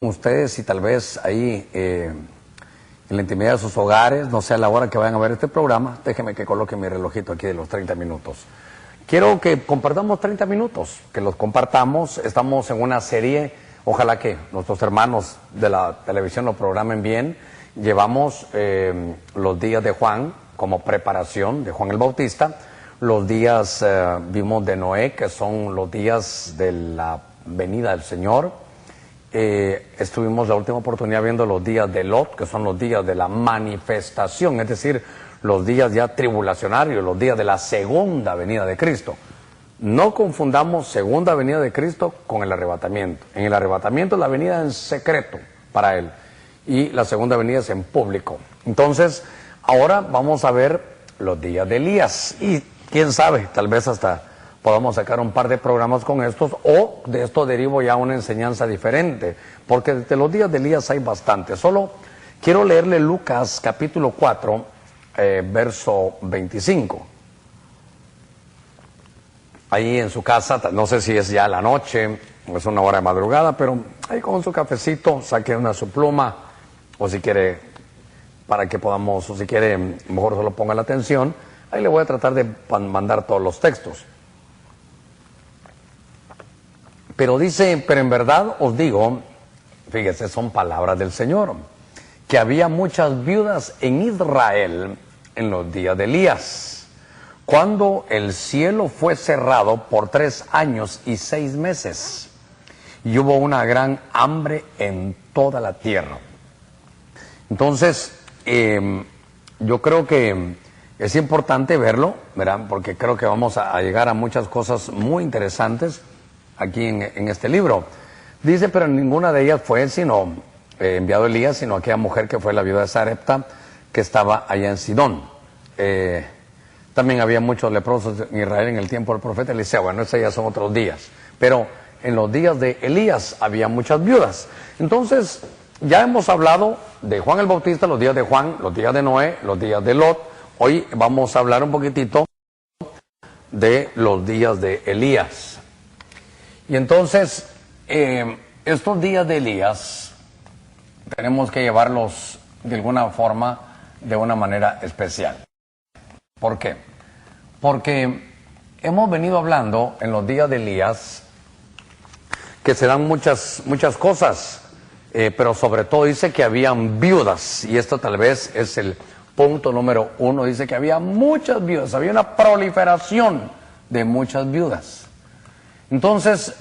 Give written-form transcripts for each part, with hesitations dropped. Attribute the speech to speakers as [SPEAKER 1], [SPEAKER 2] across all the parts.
[SPEAKER 1] Ustedes, y tal vez ahí en la intimidad de sus hogares, no sé a la hora que vayan a ver este programa, déjenme que coloque mi relojito aquí de los 30 minutos. Quiero que compartamos 30 minutos, que los compartamos. Estamos en una serie, ojalá que nuestros hermanos de la televisión lo programen bien. Llevamos los días de Juan como preparación, de Juan el Bautista. Los días vimos de Noé, que son los días de la venida del Señor. Estuvimos la última oportunidad viendo los días de Lot, que son los días de la manifestación, es decir, los días ya tribulacionarios, los días de la segunda venida de Cristo. No confundamos segunda venida de Cristo con el arrebatamiento. En el arrebatamiento es la venida en secreto para Él y la segunda venida es en público. Entonces, ahora vamos a ver los días de Elías y quién sabe, tal vez hasta podamos sacar un par de programas con estos, o de esto derivo ya una enseñanza diferente, porque de los días de Elías hay bastante. Solo quiero leerle Lucas capítulo 4, verso 25. Ahí en su casa, no sé si es ya la noche, o es una hora de madrugada, pero ahí con su cafecito, saque su pluma, o si quiere, para que podamos, o si quiere, mejor solo ponga la atención. Ahí le voy a tratar de mandar todos los textos. Pero dice, pero en verdad os digo, fíjese, son palabras del Señor, que había muchas viudas en Israel en los días de Elías, cuando el cielo fue cerrado por 3 años y 6 meses, y hubo una gran hambre en toda la tierra. Entonces, yo creo que es importante verlo, ¿verdad? Porque creo que vamos a llegar a muchas cosas muy interesantes aquí en este libro. Dice, pero ninguna de ellas fue sino enviado Elías, sino aquella mujer que fue la viuda de Sarepta, que estaba allá en Sidón. También había muchos leprosos en Israel en el tiempo del profeta Eliseo. Bueno, esos ya son otros días. Pero en los días de Elías había muchas viudas. Entonces, ya hemos hablado de Juan el Bautista, los días de Juan, los días de Noé, los días de Lot. Hoy vamos a hablar un poquitito de los días de Elías. Y entonces, estos días de Elías tenemos que llevarlos de alguna forma, de una manera especial. ¿Por qué? Porque hemos venido hablando en los días de Elías que se dan muchas cosas, pero sobre todo dice que habían viudas, y esto tal vez es el punto número 1, dice que había muchas viudas, había una proliferación de muchas viudas. Entonces,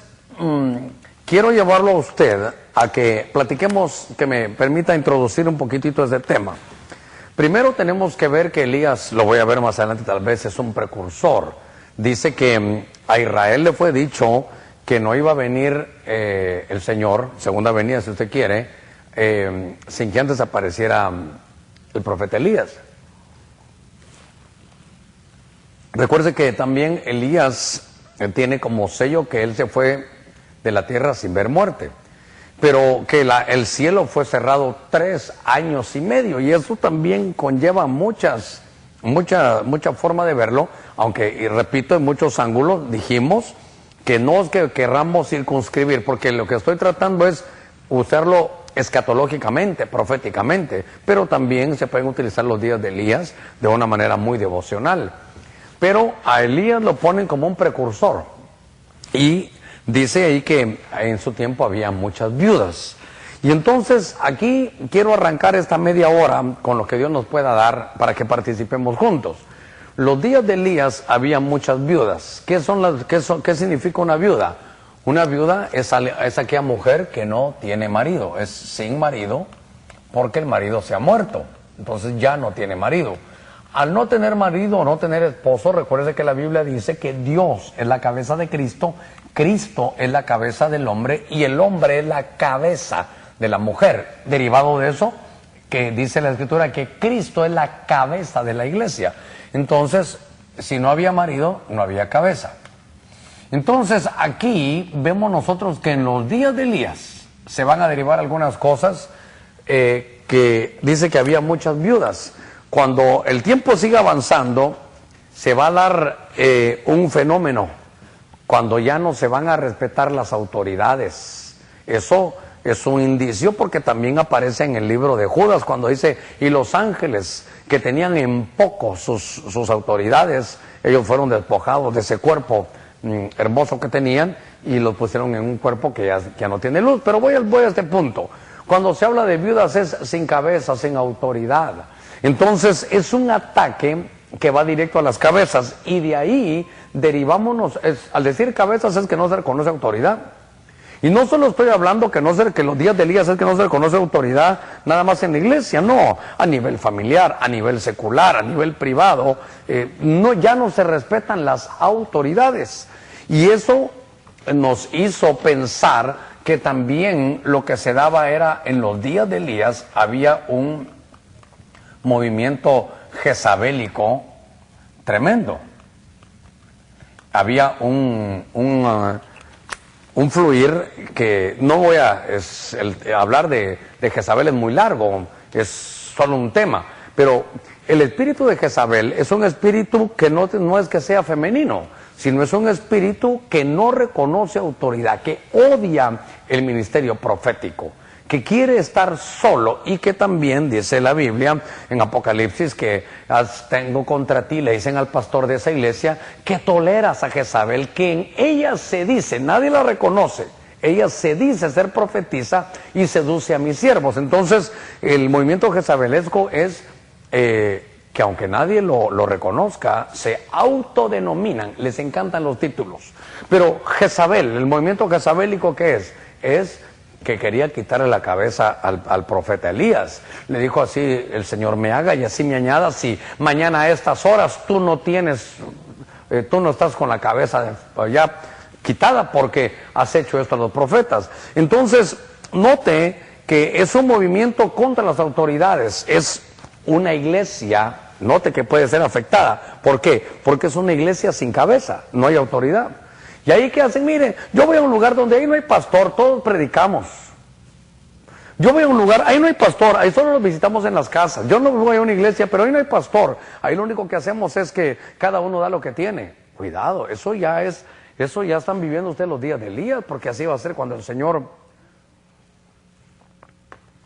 [SPEAKER 1] quiero llevarlo a usted a que platiquemos, que me permita introducir un poquitito este tema. Primero tenemos que ver que Elías, lo voy a ver más adelante, tal vez es un precursor. Dice que a Israel le fue dicho que no iba a venir el Señor, segunda venida si usted quiere, sin que antes apareciera el profeta Elías. Recuerde que también Elías tiene como sello que él se fue de la tierra sin ver muerte, pero que el cielo fue cerrado 3 años y medio, y eso también conlleva mucha forma de verlo, aunque, y repito, en muchos ángulos dijimos que no es que querramos circunscribir, porque lo que estoy tratando es usarlo escatológicamente, proféticamente, pero también se pueden utilizar los días de Elías de una manera muy devocional. Pero a Elías lo ponen como un precursor, y dice ahí que en su tiempo había muchas viudas. Y entonces aquí quiero arrancar esta media hora con lo que Dios nos pueda dar para que participemos juntos. Los días de Elías había muchas viudas. ¿Qué significa una viuda? Una viuda es aquella mujer que no tiene marido, es sin marido porque el marido se ha muerto, entonces ya no tiene marido. Al no tener marido o no tener esposo, recuerde que la Biblia dice que Dios es la cabeza de Cristo, Cristo es la cabeza del hombre y el hombre es la cabeza de la mujer. Derivado de eso, que dice la Escritura que Cristo es la cabeza de la iglesia. Entonces, si no había marido, no había cabeza. Entonces, aquí vemos nosotros que en los días de Elías se van a derivar algunas cosas que dice que había muchas viudas. Cuando el tiempo siga avanzando, se va a dar un fenómeno, cuando ya no se van a respetar las autoridades. Eso es un indicio porque también aparece en el libro de Judas cuando dice, y los ángeles que tenían en poco sus autoridades, ellos fueron despojados de ese cuerpo hermoso que tenían y los pusieron en un cuerpo que ya no tiene luz. Pero voy a este punto. Cuando se habla de viudas es sin cabeza, sin autoridad. Entonces es un ataque que va directo a las cabezas y de ahí derivámonos, al decir cabezas es que no se reconoce autoridad. Y no solo estoy hablando que los días de Elías es que no se reconoce autoridad nada más en la iglesia, no, a nivel familiar, a nivel secular, a nivel privado, ya no se respetan las autoridades. Y eso nos hizo pensar que también lo que se daba era, en los días de Elías, había un movimiento jezabélico tremendo. Había un fluir que no voy a... hablar de Jezabel es muy largo, es solo un tema, pero el espíritu de Jezabel es un espíritu que no es que sea femenino, sino es un espíritu que no reconoce autoridad, que odia el ministerio profético, que quiere estar solo y que también dice la Biblia en Apocalipsis que tengo contra ti, le dicen al pastor de esa iglesia, que toleras a Jezabel, que en ella se dice, nadie la reconoce, ella se dice ser profetisa y seduce a mis siervos. Entonces el movimiento jezabelesco es que aunque nadie lo reconozca, se autodenominan, les encantan los títulos. Pero Jezabel, el movimiento jezabélico, ¿qué es? Es que quería quitarle la cabeza al profeta Elías. Le dijo así, el Señor me haga y así me añada, si mañana a estas horas tú no estás con la cabeza ya quitada porque has hecho esto a los profetas. Entonces, note que es un movimiento contra las autoridades, es una iglesia, note que puede ser afectada. ¿Por qué? Porque es una iglesia sin cabeza, no hay autoridad. Y ahí que hacen, mire, yo voy a un lugar donde ahí no hay pastor, todos predicamos. Yo voy a un lugar, ahí no hay pastor, ahí solo los visitamos en las casas. Yo no voy a una iglesia, pero ahí no hay pastor. Ahí lo único que hacemos es que cada uno da lo que tiene. Cuidado, eso ya están viviendo ustedes los días de Elías, porque así va a ser cuando el Señor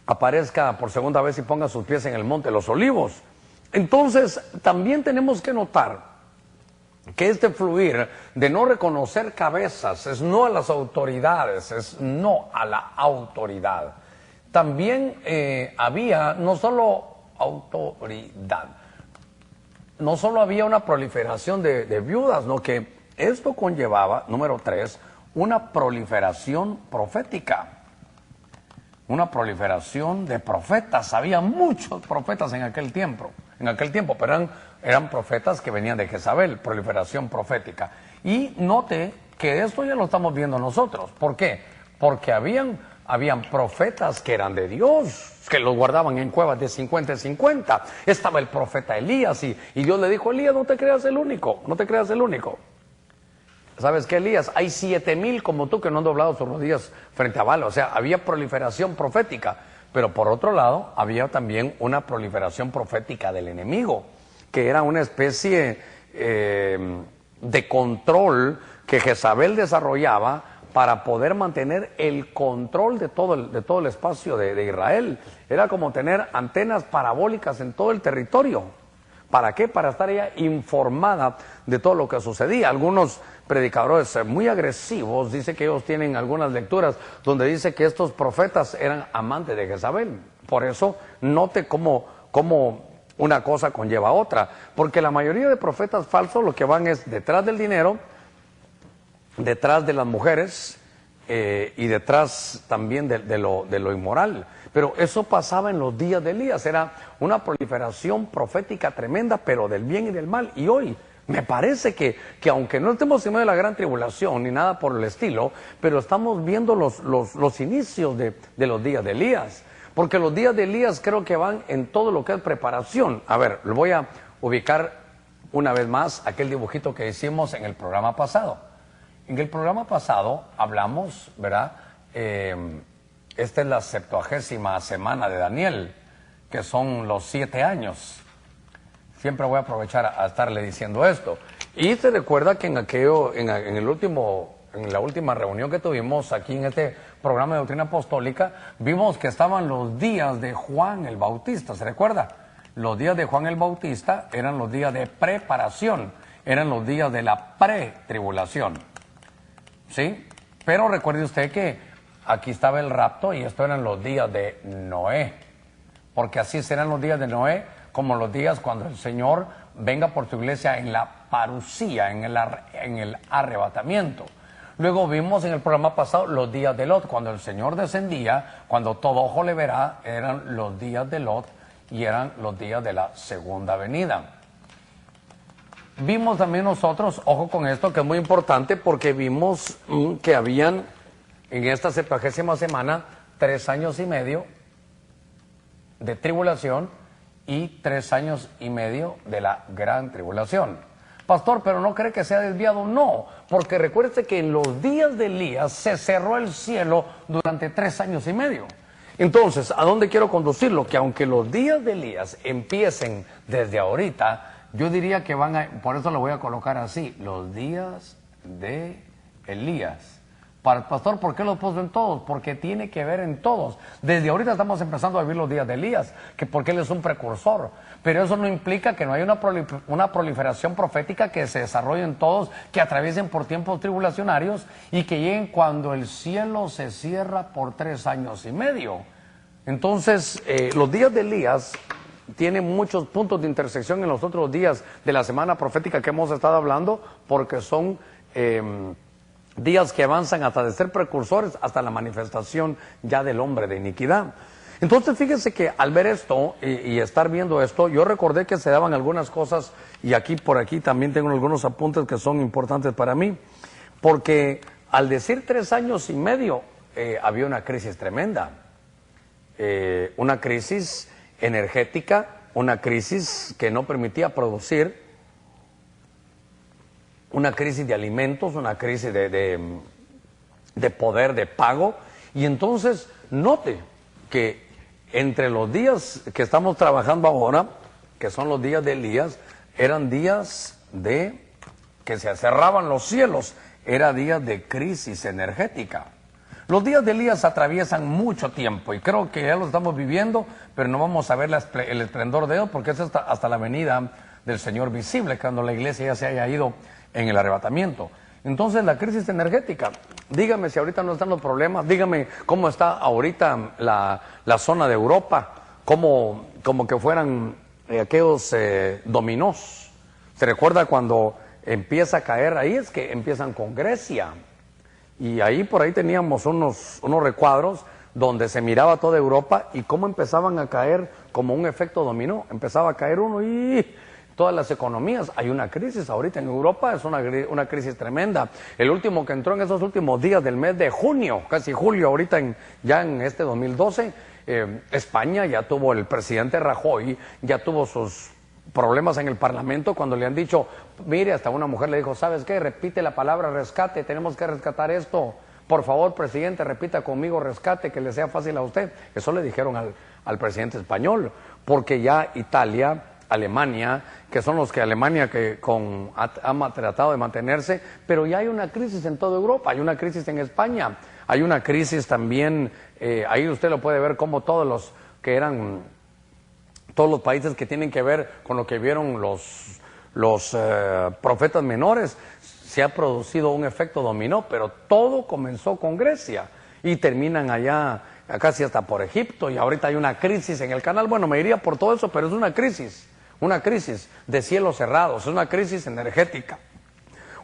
[SPEAKER 1] aparezca por segunda vez y ponga sus pies en el monte de los olivos. Entonces, también tenemos que notar que este fluir de no reconocer cabezas es no a las autoridades, es no a la autoridad. También había no solo autoridad, no solo había una proliferación de viudas, no, que esto conllevaba, número 3, una proliferación profética, una proliferación de profetas. Había muchos profetas en aquel tiempo, pero eran profetas que venían de Jezabel, proliferación profética. Y note que esto ya lo estamos viendo nosotros. ¿Por qué? Porque habían profetas que eran de Dios, que los guardaban en cuevas de 50 en 50. Estaba el profeta Elías y Dios le dijo, Elías, no te creas el único. ¿Sabes qué, Elías? Hay 7,000 como tú que no han doblado sus rodillas frente a Baal. O sea, había proliferación profética. Pero por otro lado, había también una proliferación profética del enemigo, que era una especie de control que Jezabel desarrollaba para poder mantener el control de todo el espacio de Israel. Era como tener antenas parabólicas en todo el territorio. ¿Para qué? Para estar ella informada de todo lo que sucedía. Algunos predicadores muy agresivos dicen que ellos tienen algunas lecturas donde dice que estos profetas eran amantes de Jezabel. Por eso, note cómo una cosa conlleva a otra. Porque la mayoría de profetas falsos lo que van es detrás del dinero, detrás de las mujeres y detrás también de lo inmoral. Pero eso pasaba en los días de Elías, era una proliferación profética tremenda, pero del bien y del mal. Y hoy me parece que aunque no estemos en medio de la gran tribulación ni nada por el estilo, pero estamos viendo los inicios de los días de Elías. Porque los días de Elías creo que van en todo lo que es preparación. A ver, le voy a ubicar una vez más aquel dibujito que hicimos en el programa pasado. En el programa pasado hablamos, ¿verdad? Esta es la 70ª semana de Daniel, que son los 7 años. Siempre voy a aprovechar a estarle diciendo esto. Y se recuerda que en la última reunión que tuvimos aquí en este programa de doctrina apostólica, vimos que estaban los días de Juan el Bautista, ¿se recuerda? Los días de Juan el Bautista eran los días de preparación, eran los días de la pretribulación, ¿sí? Pero recuerde usted que aquí estaba el rapto y estos eran los días de Noé, porque así serán los días de Noé como los días cuando el Señor venga por su iglesia en la parusía, en el arrebatamiento. Luego vimos en el programa pasado los días de Lot, cuando el Señor descendía, cuando todo ojo le verá, eran los días de Lot y eran los días de la segunda venida. Vimos también nosotros, ojo con esto que es muy importante, porque vimos que habían en esta 70ª semana 3 años y medio de tribulación y 3 años y medio de la gran tribulación. Pastor, ¿pero no cree que sea desviado? No, porque recuerde que en los días de Elías se cerró el cielo durante 3 años y medio. Entonces, ¿a dónde quiero conducirlo? Que aunque los días de Elías empiecen desde ahorita, yo diría que van a, por eso lo voy a colocar así, los días de Elías. Para el pastor, ¿por qué los puso en todos? Porque tiene que ver en todos. Desde ahorita estamos empezando a vivir los días de Elías, que porque él es un precursor. Pero eso no implica que no haya una proliferación profética que se desarrolle en todos, que atraviesen por tiempos tribulacionarios y que lleguen cuando el cielo se cierra por 3 años y medio. Entonces, los días de Elías tienen muchos puntos de intersección en los otros días de la semana profética que hemos estado hablando, porque son días que avanzan hasta de ser precursores hasta la manifestación ya del hombre de iniquidad. Entonces fíjense que al ver esto y estar viendo esto, yo recordé que se daban algunas cosas, y aquí por aquí también tengo algunos apuntes que son importantes para mí, porque al decir 3 años y medio había una crisis tremenda, una crisis energética, una crisis que no permitía producir, una crisis de alimentos, una crisis de poder de pago. Y entonces note que entre los días que estamos trabajando ahora, que son los días de Elías, eran días de que se cerraban los cielos, era días de crisis energética. Los días de Elías atraviesan mucho tiempo y creo que ya lo estamos viviendo, pero no vamos a ver el esplendor de Dios porque es hasta la venida del Señor visible, cuando la iglesia ya se haya ido en el arrebatamiento. Entonces la crisis energética, dígame si ahorita no están los problemas, dígame cómo está ahorita la zona de Europa, como que fueran aquellos dominós. ¿Se recuerda cuando empieza a caer? Ahí es que empiezan con Grecia, y ahí por ahí teníamos unos recuadros donde se miraba toda Europa y cómo empezaban a caer como un efecto dominó, empezaba a caer uno y todas las economías. Hay una crisis ahorita en Europa, es una crisis tremenda. El último que entró en esos últimos días del mes de junio, casi julio, ahorita ya en este 2012, España ya tuvo, el presidente Rajoy ya tuvo sus problemas en el Parlamento cuando le han dicho, mire, hasta una mujer le dijo, ¿sabes qué? Repite la palabra rescate, tenemos que rescatar esto. Por favor, presidente, repita conmigo rescate, que le sea fácil a usted. Eso le dijeron al presidente español, porque ya Italia, Alemania, que son los que Alemania que ha tratado de mantenerse, pero ya hay una crisis en toda Europa, hay una crisis en España, hay una crisis también, ahí usted lo puede ver como todos los países que tienen que ver con lo que vieron los profetas menores, se ha producido un efecto dominó, pero todo comenzó con Grecia y terminan allá casi hasta por Egipto, y ahorita hay una crisis en el canal. Bueno, me iría por todo eso, pero es una crisis de cielos cerrados, es una crisis energética,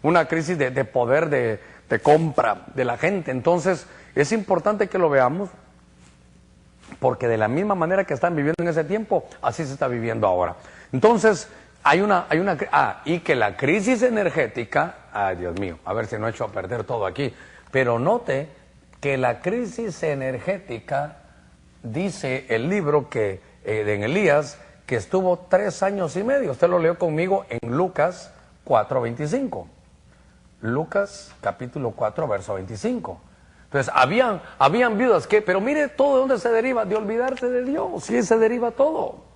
[SPEAKER 1] una crisis de poder de compra de la gente. Entonces es importante que lo veamos, porque de la misma manera que están viviendo en ese tiempo, así se está viviendo ahora. Entonces y que la crisis energética, ay Dios mío, a ver si no he hecho a perder todo aquí, pero note que la crisis energética, dice el libro que en Elías, que estuvo 3 años y medio. Usted lo leyó conmigo en Lucas 4:25. Lucas capítulo 4, verso 25. Entonces, habían viudas pero mire todo de dónde se deriva, de olvidarse de Dios, sí se deriva todo.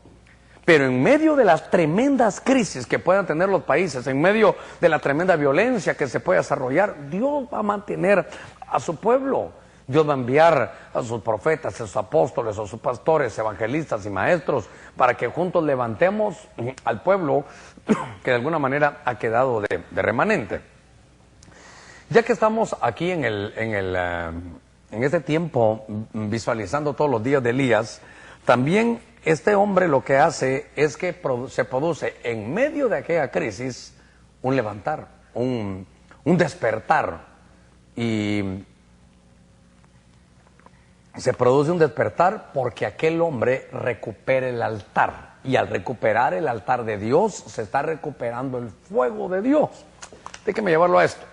[SPEAKER 1] Pero en medio de las tremendas crisis que puedan tener los países, en medio de la tremenda violencia que se puede desarrollar, Dios va a mantener a su pueblo. Dios va a enviar a sus profetas, a sus apóstoles, a sus pastores, evangelistas y maestros, para que juntos levantemos al pueblo que de alguna manera ha quedado de remanente. Ya que estamos aquí en este tiempo visualizando todos los días de Elías, también este hombre lo que hace es que se produce en medio de aquella crisis un levantar, un despertar, y se produce un despertar porque aquel hombre recupera el altar, y al recuperar el altar de Dios se está recuperando el fuego de Dios. Déjeme llevarlo a esto.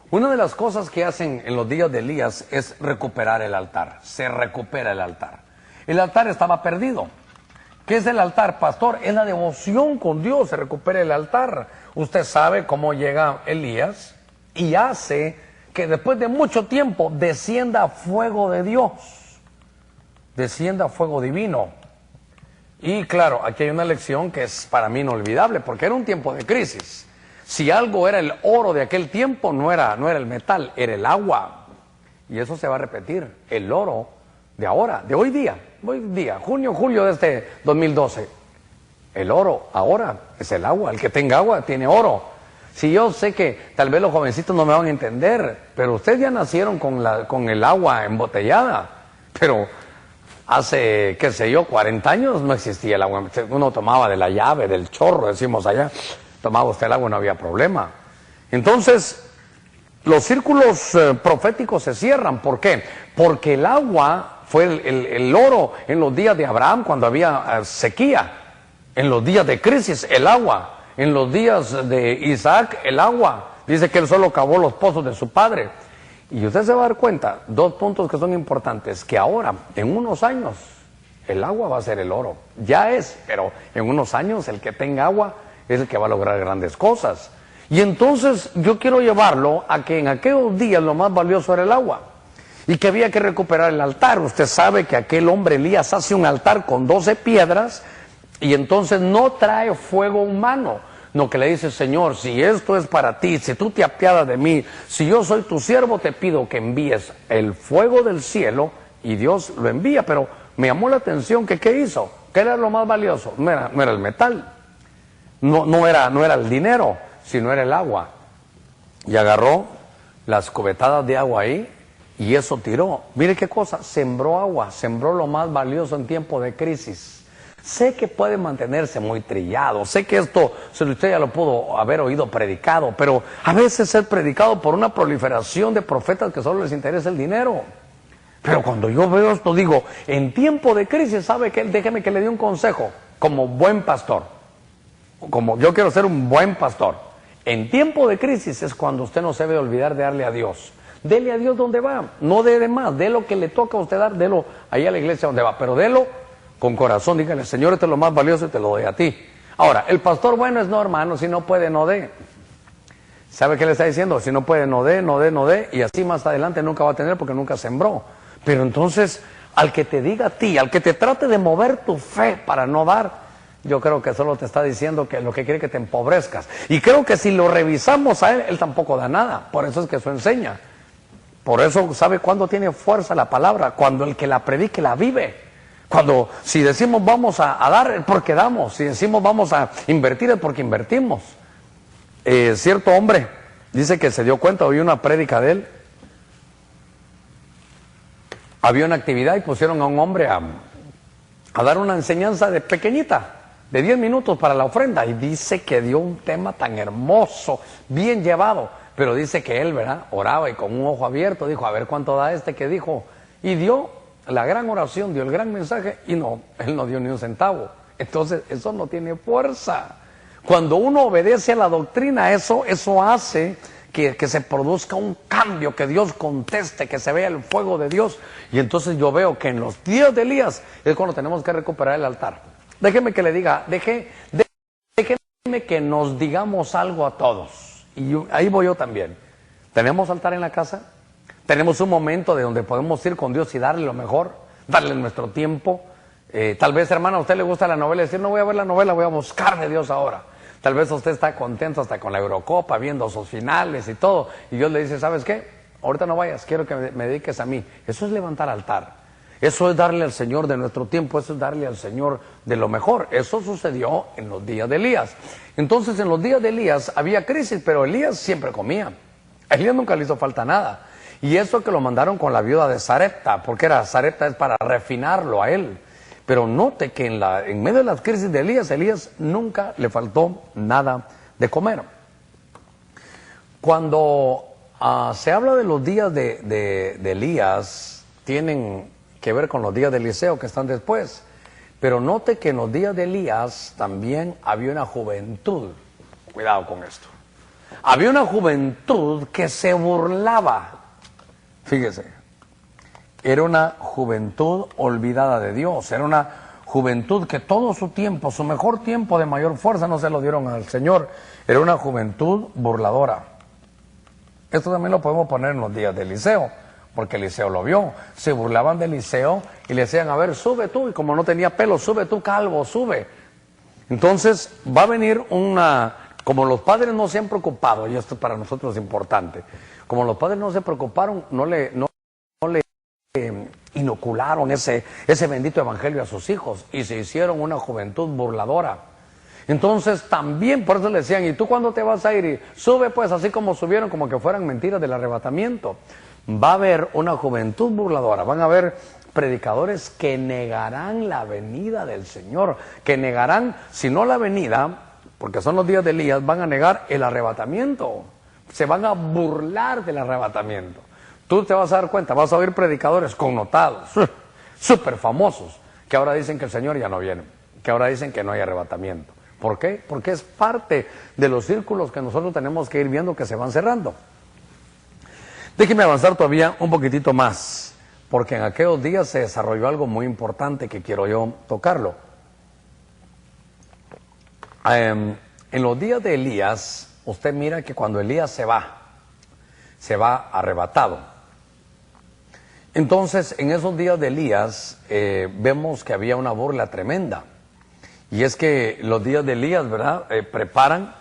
[SPEAKER 1] Una de las cosas que hacen en los días de Elías es recuperar el altar. Se recupera el altar. El altar estaba perdido. ¿Qué es el altar, pastor? Es la devoción con Dios, se recupera el altar. Usted sabe cómo llega Elías y hace que después de mucho tiempo descienda fuego de Dios, descienda fuego divino. Y claro, aquí hay una lección que es para mí inolvidable, porque era un tiempo de crisis. Si algo era el oro de aquel tiempo, no era el metal, era el agua. Y eso se va a repetir, el oro de ahora, de hoy día, junio, julio de este 2012. El oro ahora es el agua, el que tenga agua tiene oro. Si yo sé que tal vez los jovencitos no me van a entender, pero ustedes ya nacieron con el agua embotellada, pero hace, qué sé yo, 40 años no existía el agua. Uno tomaba de la llave, del chorro, decimos allá. Tomaba usted el agua, no había problema. Entonces, los círculos proféticos se cierran. ¿Por qué? Porque el agua fue el oro en los días de Abraham, cuando había sequía. En los días de crisis, el agua. En los días de Isaac, el agua. Dice que él solo cavó los pozos de su padre. Y usted se va a dar cuenta, dos puntos que son importantes, que ahora, en unos años, el agua va a ser el oro. Ya es, pero en unos años el que tenga agua es el que va a lograr grandes cosas. Y entonces yo quiero llevarlo a que en aquellos días lo más valioso era el agua, y que había que recuperar el altar. Usted sabe que aquel hombre Elías hace un altar con 12 piedras, y entonces no trae fuego humano, no, que le dice: Señor, si esto es para ti, si tú te apiadas de mí, si yo soy tu siervo, te pido que envíes el fuego del cielo. Y Dios lo envía. Pero me llamó la atención que ¿qué hizo? ¿Qué era lo más valioso? No era el metal, no era el dinero, sino era el agua. Y agarró las cubetadas de agua ahí y eso tiró. Mire qué cosa, sembró agua, sembró lo más valioso en tiempo de crisis. Sé que puede mantenerse muy trillado, sé que esto, usted ya lo pudo haber oído predicado, pero a veces es predicado por una proliferación de profetas que solo les interesa el dinero. Pero cuando yo veo esto, digo, en tiempo de crisis, ¿sabe qué? Déjeme que le dé un consejo, como buen pastor. Como yo quiero ser un buen pastor. En tiempo de crisis es cuando usted no se debe olvidar de darle a Dios. Dele a Dios donde va, no dé de más, dé lo que le toca a usted dar, délo ahí a la iglesia donde va, pero délo con corazón. Dígale: Señor, esto es lo más valioso y te lo doy a ti. Ahora, el pastor bueno es: no, hermano, si no puede, no dé. ¿Sabe qué le está diciendo? Si no puede, no dé, no dé, no dé, y así más adelante nunca va a tener, porque nunca sembró. Pero entonces, al que te diga a ti, al que te trate de mover tu fe para no dar, yo creo que solo te está diciendo que lo que quiere que te empobrezcas. Y creo que si lo revisamos a él tampoco da nada. Por eso es que eso enseña. Por eso, ¿sabe cuándo tiene fuerza la palabra? Cuando el que la predique la vive. Cuando, si decimos vamos a dar, es porque damos. Si decimos vamos a invertir, es porque invertimos. Cierto hombre dice que se dio cuenta, oyó una prédica de él. Había una actividad y pusieron a un hombre a dar una enseñanza de pequeñita, de 10 minutos para la ofrenda, y dice que dio un tema tan hermoso, bien llevado, pero dice que él, ¿verdad?, oraba y con un ojo abierto dijo: a ver cuánto da este que dijo, y dio la gran oración, dio el gran mensaje, y no, él no dio ni un centavo. Entonces eso no tiene fuerza. Cuando uno obedece a la doctrina, eso hace que se produzca un cambio, que Dios conteste, que se vea el fuego de Dios. Y entonces yo veo que en los días de Elías es cuando tenemos que recuperar el altar. Déjeme que le diga, déjeme que nos digamos algo a todos. Y ahí voy yo también. ¿Tenemos altar en la casa? ¿Tenemos un momento de donde podemos ir con Dios y darle lo mejor? Darle nuestro tiempo. Tal vez, hermana, a usted le gusta la novela y decir: no voy a ver la novela, voy a buscar de Dios ahora. Tal vez usted está contento hasta con la Eurocopa, viendo sus finales y todo, y Dios le dice: ¿sabes qué? ahorita no vayas, quiero que me dediques a mí. Eso es levantar altar. Eso es darle al Señor de nuestro tiempo, eso es darle al Señor de lo mejor. Eso sucedió en los días de Elías. Entonces, en los días de Elías había crisis, pero Elías siempre comía. A Elías nunca le hizo falta nada. Y eso que lo mandaron con la viuda de Sarepta, porque Sarepta es para refinarlo a él. Pero note que en medio de las crisis de Elías nunca le faltó nada de comer. Cuando se habla de los días de Elías, tienen que ver con los días de Eliseo que están después. Pero note que en los días de Elías también había una juventud. Cuidado con esto. Había una juventud que se burlaba. Fíjese. Era una juventud olvidada de Dios. Era una juventud que todo su tiempo, su mejor tiempo de mayor fuerza, no se lo dieron al Señor. Era una juventud burladora. Esto también lo podemos poner en los días de Eliseo, porque Eliseo lo vio. Se burlaban de Eliseo y le decían, a ver, sube tú. Y como no tenía pelo, sube tú, calvo, sube. Entonces va a venir como los padres no se han preocupado, y esto para nosotros es importante, como los padres no se preocuparon, no le inocularon ese bendito evangelio a sus hijos y se hicieron una juventud burladora. Entonces también por eso le decían, ¿y tú cuándo te vas a ir? Y sube pues, así como subieron, como que fueran mentiras del arrebatamiento. Va a haber una juventud burladora, van a haber predicadores que negarán la venida del Señor, que negarán, si no la venida, porque son los días de Elías, van a negar el arrebatamiento, se van a burlar del arrebatamiento. Tú te vas a dar cuenta, vas a oír predicadores connotados, súper famosos, que ahora dicen que el Señor ya no viene, que ahora dicen que no hay arrebatamiento. ¿Por qué? Porque es parte de los círculos que nosotros tenemos que ir viendo que se van cerrando. Déjeme avanzar todavía un poquitito más, porque en aquellos días se desarrolló algo muy importante que quiero yo tocarlo. En los días de Elías, usted mira que cuando Elías se va arrebatado. Entonces, en esos días de Elías, vemos que había una burla tremenda. Y es que los días de Elías, ¿verdad? Preparan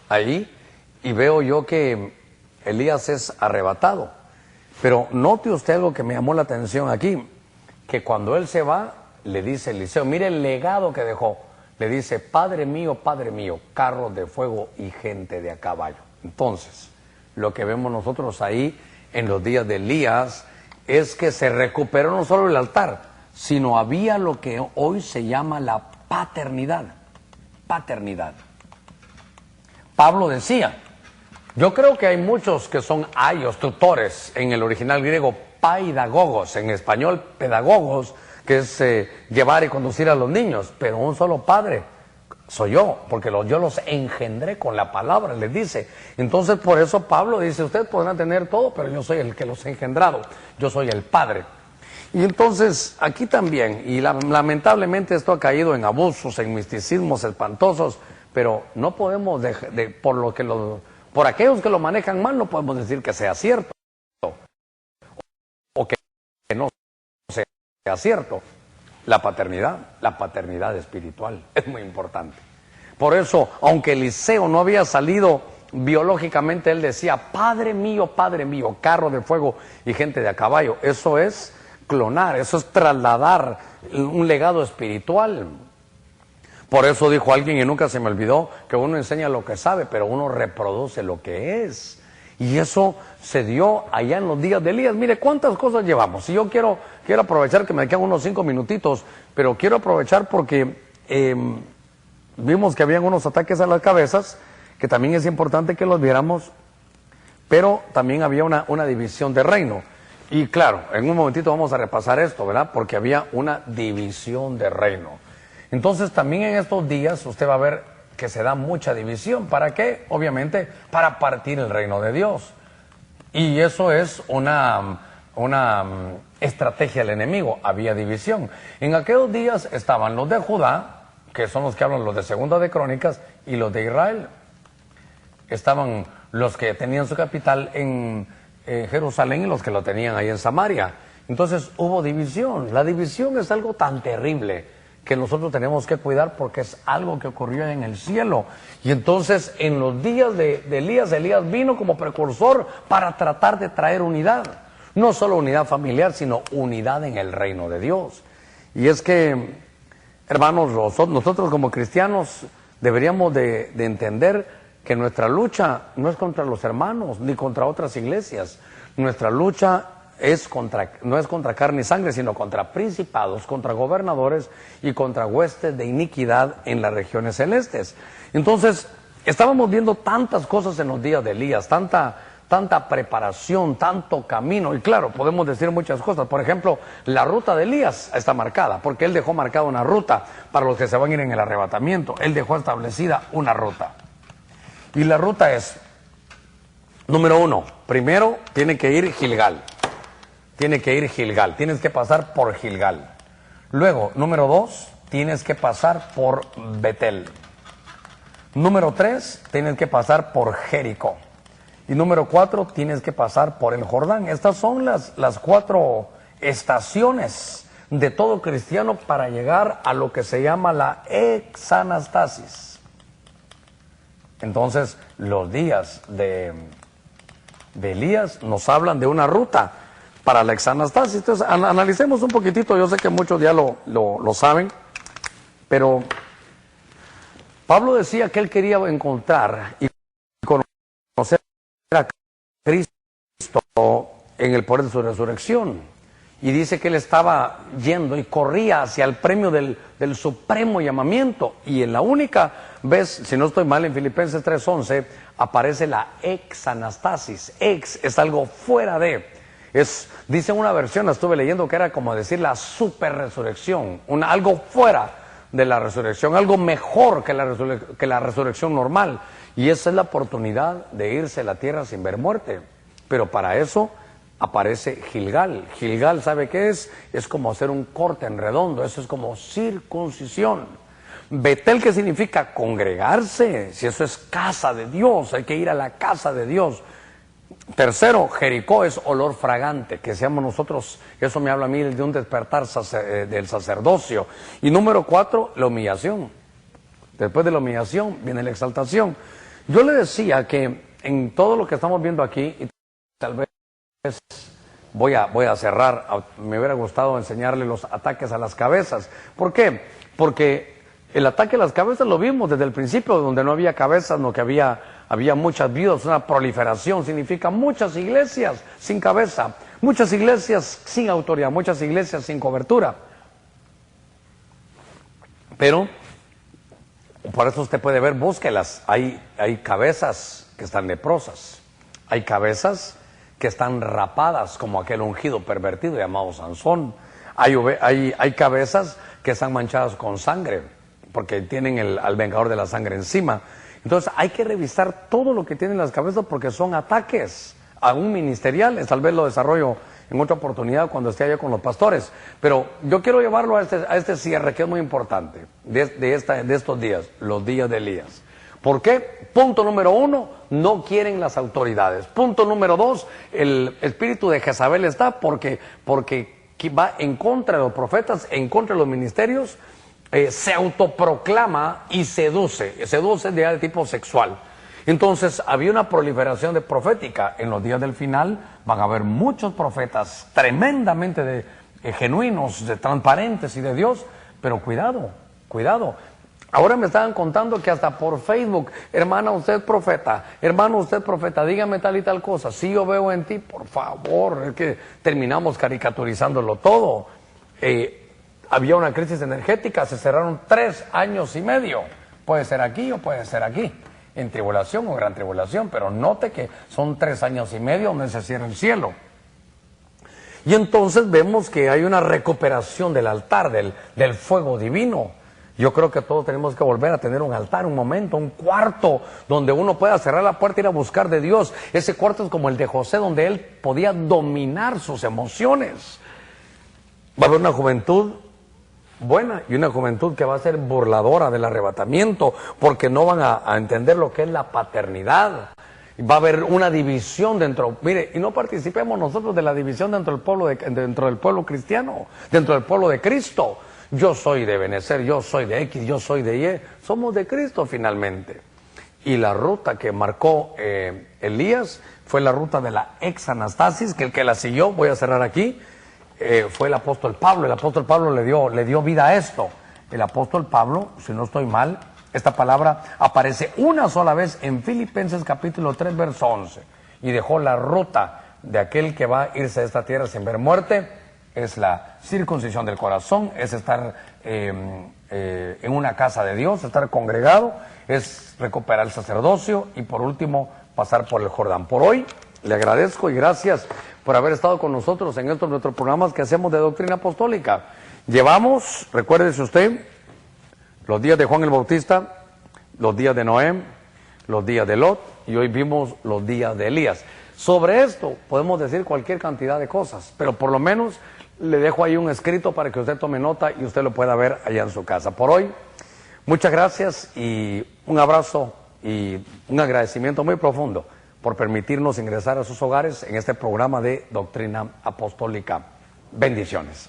[SPEAKER 1] ahí y veo yo que Elías es arrebatado. Pero note usted algo que me llamó la atención aquí, que cuando él se va, le dice Eliseo, mire el legado que dejó. Le dice, Padre mío, carros de fuego y gente de a caballo. Entonces, lo que vemos nosotros ahí en los días de Elías es que se recuperó no solo el altar, sino había lo que hoy se llama la paternidad. Paternidad. Pablo decía, yo creo que hay muchos que son ayos, tutores, en el original griego, paidagogos, en español pedagogos, que es llevar y conducir a los niños, pero un solo padre soy yo, porque yo los engendré con la palabra, les dice. Entonces por eso Pablo dice, ustedes podrán tener todo, pero yo soy el que los he engendrado, yo soy el padre. Y entonces aquí también, y lamentablemente esto ha caído en abusos, en misticismos espantosos, pero no podemos, por aquellos que lo manejan mal, no podemos decir que sea cierto, o que no sea cierto. La paternidad espiritual es muy importante. Por eso, aunque Eliseo no había salido biológicamente, él decía, Padre mío, carro de fuego y gente de a caballo. Eso es clonar, eso es trasladar un legado espiritual. Por eso dijo alguien, y nunca se me olvidó, que uno enseña lo que sabe, pero uno reproduce lo que es. Y eso se dio allá en los días de Elías. Mire cuántas cosas llevamos. Y yo quiero aprovechar que me quedan unos 5 minutitos, pero quiero aprovechar porque vimos que habían unos ataques a las cabezas, que también es importante que los viéramos, pero también había una división de reino. Y claro, en un momentito vamos a repasar esto, ¿verdad? Porque había una división de reino. Entonces también en estos días usted va a ver que se da mucha división. ¿Para qué? Obviamente para partir el reino de Dios. Y eso es una estrategia del enemigo. Había división. En aquellos días estaban los de Judá, que son los que hablan los de Segunda de Crónicas, y los de Israel. Estaban los que tenían su capital en Jerusalén y los que lo tenían ahí en Samaria. Entonces hubo división. La división es algo tan terrible que nosotros tenemos que cuidar porque es algo que ocurrió en el cielo. Y entonces en los días de Elías, Elías vino como precursor para tratar de traer unidad. No solo unidad familiar, sino unidad en el reino de Dios. Y es que, hermanos, nosotros como cristianos deberíamos de entender que nuestra lucha no es contra los hermanos ni contra otras iglesias. Nuestra lucha no es contra carne y sangre, sino contra principados, contra gobernadores y contra huestes de iniquidad en las regiones celestes. Entonces, estábamos viendo tantas cosas en los días de Elías, tanta preparación, tanto camino, y claro, podemos decir muchas cosas. Por ejemplo, la ruta de Elías está marcada, porque él dejó marcada una ruta para los que se van a ir en el arrebatamiento. Él dejó establecida una ruta. Y la ruta es, número 1, primero tiene que ir Gilgal. Tienes que pasar por Gilgal. Luego, número 2, tienes que pasar por Betel. Número 3, tienes que pasar por Jericó. Y número 4, tienes que pasar por el Jordán. Estas son las 4 estaciones de todo cristiano para llegar a lo que se llama la exanastasis. Entonces, los días de Elías nos hablan de una ruta para la exanastasis. Entonces, analicemos un poquitito. Yo sé que muchos ya lo saben, pero Pablo decía que él quería encontrar y conocer a Cristo en el poder de su resurrección. Y dice que él estaba yendo y corría hacia el premio del supremo llamamiento. Y en la única vez, si no estoy mal, en Filipenses 3:11, aparece la exanastasis. Ex es algo fuera de. Dice una versión, la estuve leyendo, que era como decir la super resurrección. Algo fuera de la resurrección, algo mejor que la resurrección normal. Y esa es la oportunidad de irse a la tierra sin ver muerte. Pero para eso aparece Gilgal. Gilgal, ¿sabe qué es? Es como hacer un corte en redondo, eso es como circuncisión. Betel, ¿qué significa? Congregarse, si eso es casa de Dios, hay que ir a la casa de Dios. Tercero, Jericó es olor fragante, que seamos nosotros, eso me habla a mí de un despertar del sacerdocio. Y número 4, la humillación. Después de la humillación viene la exaltación. Yo le decía que en todo lo que estamos viendo aquí, y tal vez voy a cerrar, me hubiera gustado enseñarle los ataques a las cabezas. ¿Por qué? Porque el ataque a las cabezas lo vimos desde el principio, donde no había cabezas, no que había muchas viudas, una proliferación, significa muchas iglesias sin cabeza, muchas iglesias sin autoridad, muchas iglesias sin cobertura. Pero, por eso usted puede ver, búsquelas, hay cabezas que están leprosas, hay cabezas que están rapadas como aquel ungido pervertido llamado Sansón, hay cabezas que están manchadas con sangre, porque tienen al vengador de la sangre encima. Entonces hay que revisar todo lo que tienen las cabezas porque son ataques a un ministerial. Tal vez lo desarrollo en otra oportunidad cuando esté allá con los pastores. Pero yo quiero llevarlo a este cierre que es muy importante de estos días, los días de Elías. ¿Por qué? Punto número 1, no quieren las autoridades. Punto número 2, el espíritu de Jezabel está porque va en contra de los profetas, en contra de los ministerios. Se autoproclama y seduce de tipo sexual. Entonces había una proliferación de profética. En los días del final van a haber muchos profetas tremendamente genuinos, transparentes y de Dios, pero cuidado. Ahora me estaban contando que hasta por Facebook, hermana, usted es profeta, hermano, usted es profeta, dígame tal y tal cosa. Sí, yo veo en ti, por favor, es que terminamos caricaturizándolo todo. Había una crisis energética, se cerraron 3 años y medio. Puede ser aquí o puede ser aquí, en tribulación o gran tribulación, pero note que son 3 años y medio donde se cierra el cielo. Y entonces vemos que hay una recuperación del altar, del fuego divino. Yo creo que todos tenemos que volver a tener un altar, un momento, un cuarto donde uno pueda cerrar la puerta e ir a buscar de Dios. Ese cuarto es como el de José, donde él podía dominar sus emociones. Va a haber una juventud buena y una juventud que va a ser burladora del arrebatamiento, porque no van a entender lo que es la paternidad. Va a haber una división dentro, mire, y no participemos nosotros de la división dentro del pueblo cristiano, dentro del pueblo de Cristo. yo soy de Benecer, yo soy de X, yo soy de Y. Somos de Cristo finalmente. Y la ruta que marcó Elías fue la ruta de la ex Anastasis, que el que la siguió, voy a cerrar aquí, fue el apóstol Pablo. El apóstol Pablo le dio vida a esto. El apóstol Pablo, si no estoy mal, esta palabra aparece una sola vez en Filipenses capítulo 3, verso 11. Y dejó la ruta de aquel que va a irse de esta tierra sin ver muerte. Es la circuncisión del corazón, es estar en una casa de Dios, estar congregado, es recuperar el sacerdocio y por último pasar por el Jordán. Por hoy le agradezco y gracias por haber estado con nosotros en estos nuestros programas que hacemos de doctrina apostólica. Llevamos, recuérdese usted, los días de Juan el Bautista, los días de Noé, los días de Lot y hoy vimos los días de Elías. Sobre esto podemos decir cualquier cantidad de cosas, pero por lo menos le dejo ahí un escrito para que usted tome nota y usted lo pueda ver allá en su casa. Por hoy, muchas gracias y un abrazo y un agradecimiento muy profundo por permitirnos ingresar a sus hogares en este programa de Doctrina Apostólica. Bendiciones.